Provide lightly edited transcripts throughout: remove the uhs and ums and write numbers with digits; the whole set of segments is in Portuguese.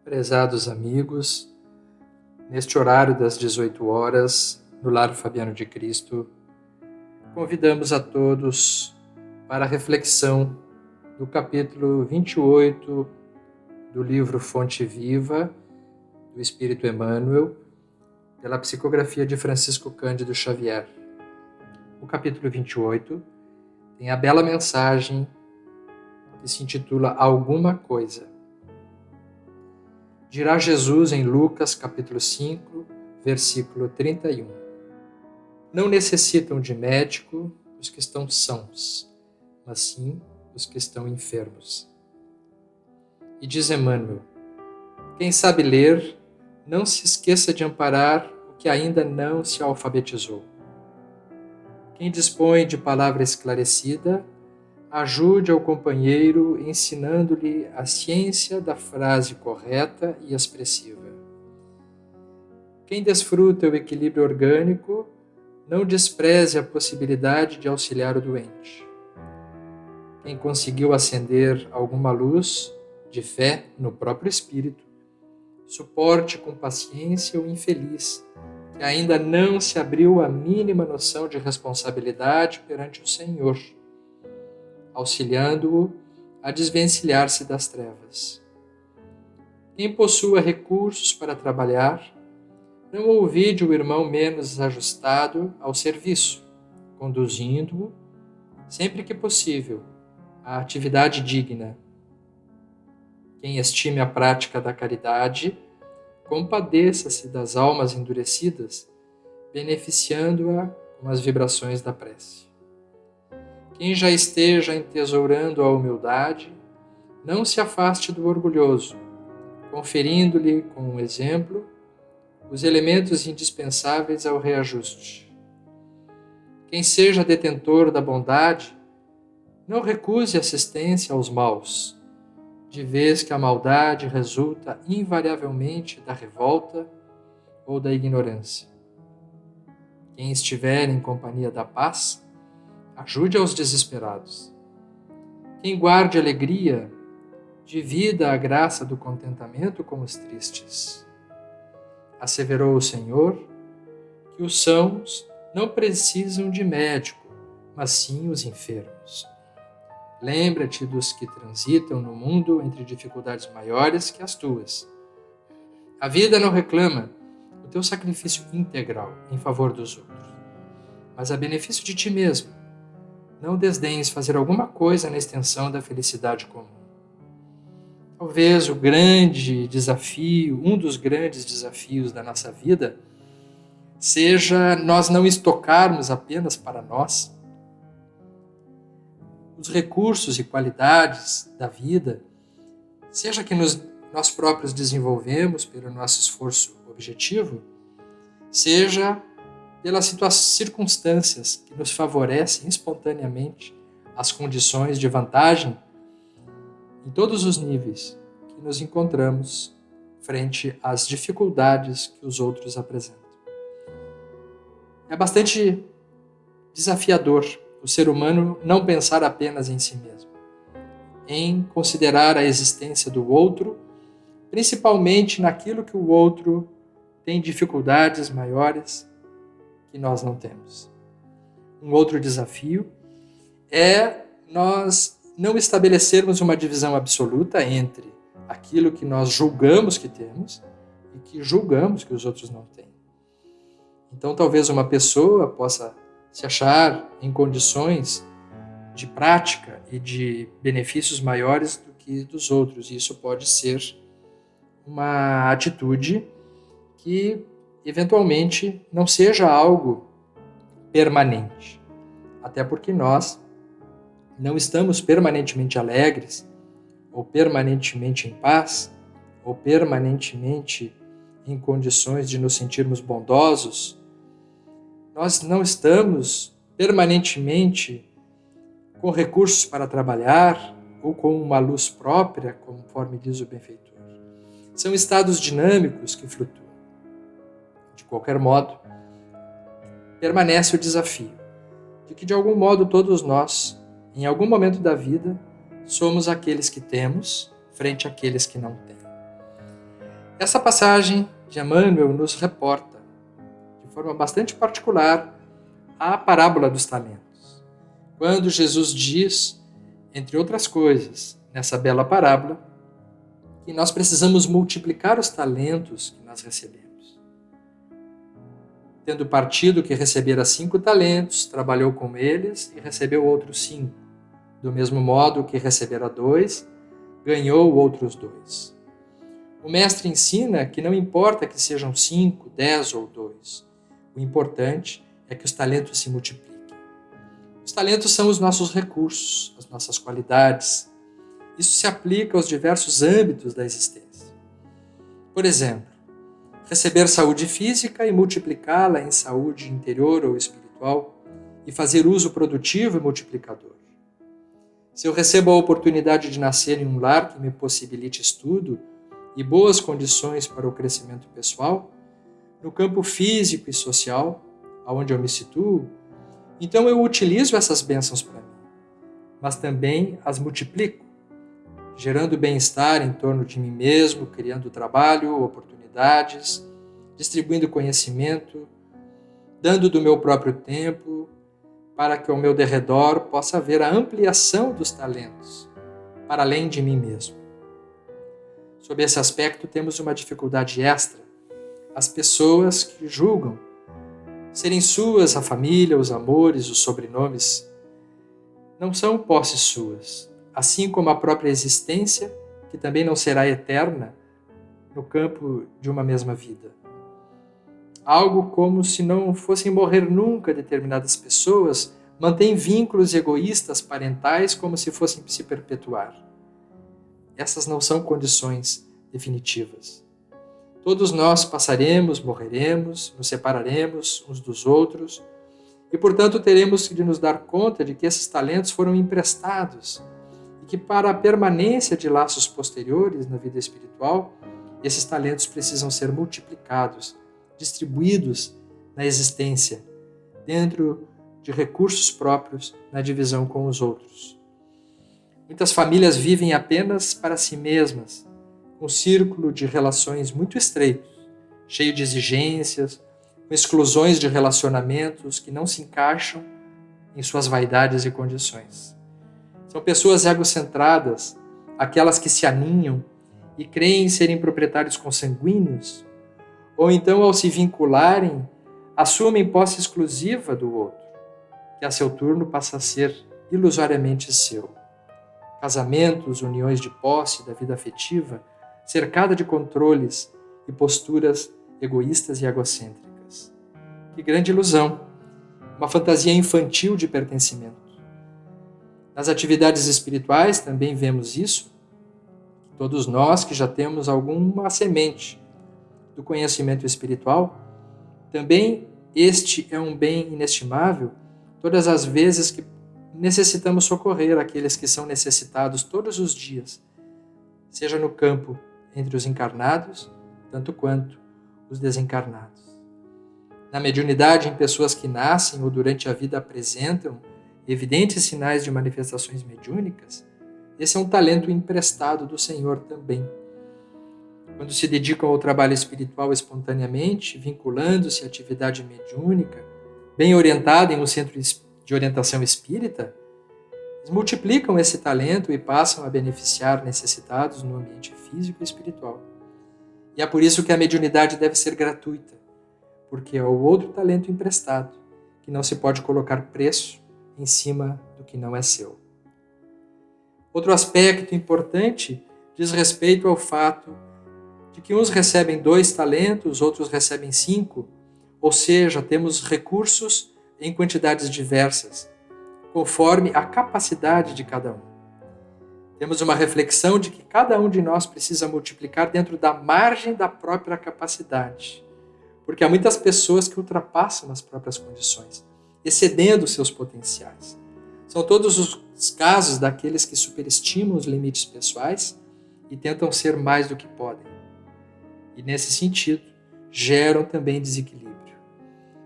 Prezados amigos, neste horário das 18 horas, no Lar Fabiano de Cristo, convidamos a todos para a reflexão do capítulo 28 do livro Fonte Viva, do Espírito Emmanuel, pela psicografia de Francisco Cândido Xavier. O capítulo 28 tem a bela mensagem que se intitula Alguma Coisa. Dirá Jesus em Lucas, capítulo 5, versículo 31. Não necessitam de médico os que estão sãos, mas sim os que estão enfermos. E diz Emmanuel, quem sabe ler, não se esqueça de amparar o que ainda não se alfabetizou. Quem dispõe de palavra esclarecida, ajude ao companheiro ensinando-lhe a ciência da frase correta e expressiva. Quem desfruta o equilíbrio orgânico, não despreze a possibilidade de auxiliar o doente. Quem conseguiu acender alguma luz de fé no próprio espírito, suporte com paciência o infeliz, que ainda não se abriu a mínima noção de responsabilidade perante o Senhor, auxiliando-o a desvencilhar-se das trevas. Quem possua recursos para trabalhar, não ouvide o irmão menos ajustado ao serviço, conduzindo-o, sempre que possível, à atividade digna. Quem estime a prática da caridade, compadeça-se das almas endurecidas, beneficiando-a com as vibrações da prece. Quem já esteja entesourando a humildade, não se afaste do orgulhoso, conferindo-lhe com um exemplo os elementos indispensáveis ao reajuste. Quem seja detentor da bondade, não recuse assistência aos maus, de vez que a maldade resulta invariavelmente da revolta ou da ignorância. Quem estiver em companhia da paz, ajude aos desesperados. Quem guarde alegria, divida a graça do contentamento com os tristes. Asseverou o Senhor que os sãos não precisam de médico, mas sim os enfermos. Lembra-te dos que transitam no mundo entre dificuldades maiores que as tuas. A vida não reclama o teu sacrifício integral em favor dos outros, mas a benefício de ti mesmo. Não desdenhes fazer alguma coisa na extensão da felicidade comum. Talvez o grande desafio, um dos grandes desafios da nossa vida, seja nós não estocarmos apenas para nós os recursos e qualidades da vida, seja que nós próprios desenvolvemos pelo nosso esforço objetivo, seja pelas circunstâncias que nos favorecem espontaneamente as condições de vantagem em todos os níveis que nos encontramos frente às dificuldades que os outros apresentam. É bastante desafiador o ser humano não pensar apenas em si mesmo, em considerar a existência do outro, principalmente naquilo que o outro tem dificuldades maiores que nós não temos. Um outro desafio é nós não estabelecermos uma divisão absoluta entre aquilo que nós julgamos que temos e que julgamos que os outros não têm. Então, talvez uma pessoa possa se achar em condições de prática e de benefícios maiores do que dos outros. E isso pode ser uma atitude que, eventualmente, não seja algo permanente. Até porque nós não estamos permanentemente alegres, ou permanentemente em paz, ou permanentemente em condições de nos sentirmos bondosos. Nós não estamos permanentemente com recursos para trabalhar ou com uma luz própria, conforme diz o benfeitor. São estados dinâmicos que flutuam. De qualquer modo, permanece o desafio de que, de algum modo, todos nós, em algum momento da vida, somos aqueles que temos frente àqueles que não têm. Essa passagem de Emmanuel nos reporta, de forma bastante particular, a parábola dos talentos. Quando Jesus diz, entre outras coisas, nessa bela parábola, que nós precisamos multiplicar os talentos que nós recebemos. Tendo partido que recebera 5 talentos, trabalhou com eles e recebeu outros 5. Do mesmo modo que recebera 2, ganhou outros 2. O mestre ensina que não importa que sejam 5, 10 ou 2. O importante é que os talentos se multipliquem. Os talentos são os nossos recursos, as nossas qualidades. Isso se aplica aos diversos âmbitos da existência. Por exemplo, receber saúde física e multiplicá-la em saúde interior ou espiritual e fazer uso produtivo e multiplicador. Se eu recebo a oportunidade de nascer em um lar que me possibilite estudo e boas condições para o crescimento pessoal, no campo físico e social, aonde eu me situo, então eu utilizo essas bênçãos para mim, mas também as multiplico, gerando bem-estar em torno de mim mesmo, criando trabalho, oportunidades, distribuindo conhecimento, dando do meu próprio tempo, para que ao meu derredor possa haver a ampliação dos talentos, para além de mim mesmo. Sob esse aspecto, temos uma dificuldade extra. As pessoas que julgam serem suas a família, os amores, os sobrenomes, não são posses suas, assim como a própria existência, que também não será eterna no campo de uma mesma vida. Algo como se não fossem morrer nunca determinadas pessoas, mantêm vínculos egoístas parentais como se fossem se perpetuar. Essas não são condições definitivas. Todos nós passaremos, morreremos, nos separaremos uns dos outros e, portanto, teremos de nos dar conta de que esses talentos foram emprestados e que, para a permanência de laços posteriores na vida espiritual, esses talentos precisam ser multiplicados, distribuídos na existência, dentro de recursos próprios na divisão com os outros. Muitas famílias vivem apenas para si mesmas, um círculo de relações muito estreito, cheio de exigências, com exclusões de relacionamentos que não se encaixam em suas vaidades e condições. São pessoas egocentradas, aquelas que se aninham e creem serem proprietários consanguíneos, ou então, ao se vincularem, assumem posse exclusiva do outro, que a seu turno passa a ser ilusoriamente seu. Casamentos, uniões de posse da vida afetiva, cercada de controles e posturas egoístas e egocêntricas. Que grande ilusão! Uma fantasia infantil de pertencimento. Nas atividades espirituais também vemos isso. Todos nós que já temos alguma semente do conhecimento espiritual, também este é um bem inestimável todas as vezes que necessitamos socorrer aqueles que são necessitados todos os dias, seja no campo entre os encarnados, tanto quanto os desencarnados. Na mediunidade, em pessoas que nascem ou durante a vida apresentam evidentes sinais de manifestações mediúnicas, esse é um talento emprestado do Senhor também. Quando se dedicam ao trabalho espiritual espontaneamente, vinculando-se à atividade mediúnica, bem orientada em um centro de orientação espírita, eles multiplicam esse talento e passam a beneficiar necessitados no ambiente físico e espiritual. E é por isso que a mediunidade deve ser gratuita, porque é o outro talento emprestado, que não se pode colocar preço em cima do que não é seu. Outro aspecto importante diz respeito ao fato de que uns recebem 2 talentos, outros recebem 5, ou seja, temos recursos em quantidades diversas, conforme a capacidade de cada um. Temos uma reflexão de que cada um de nós precisa multiplicar dentro da margem da própria capacidade, porque há muitas pessoas que ultrapassam as próprias condições, excedendo seus potenciais. São todos os casos daqueles que superestimam os limites pessoais e tentam ser mais do que podem. E, nesse sentido, geram também desequilíbrio.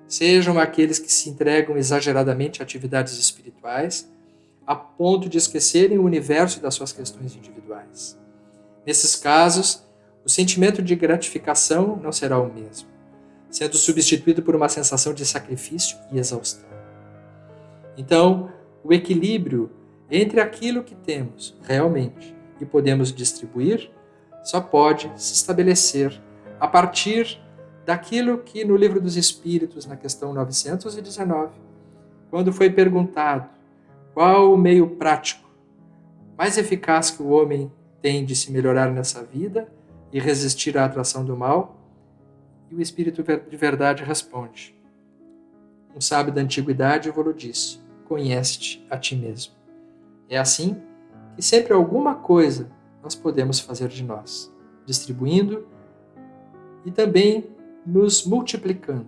Sejam aqueles que se entregam exageradamente a atividades espirituais, a ponto de esquecerem o universo das suas questões individuais. Nesses casos, o sentimento de gratificação não será o mesmo, sendo substituído por uma sensação de sacrifício e exaustão. Então, o equilíbrio entre aquilo que temos realmente e podemos distribuir só pode se estabelecer a partir daquilo que no Livro dos Espíritos, na questão 919, quando foi perguntado qual o meio prático mais eficaz que o homem tem de se melhorar nessa vida e resistir à atração do mal, e o Espírito de verdade responde: um sábio da antiguidade vos disse, conhece-te a ti mesmo. É assim que sempre alguma coisa nós podemos fazer de nós, distribuindo e também nos multiplicando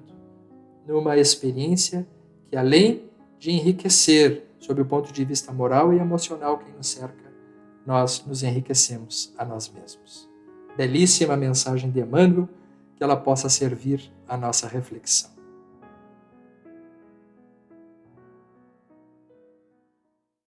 numa experiência que, além de enriquecer sob o ponto de vista moral e emocional quem nos cerca, nós nos enriquecemos a nós mesmos. Belíssima mensagem de Emmanuel, que ela possa servir à nossa reflexão.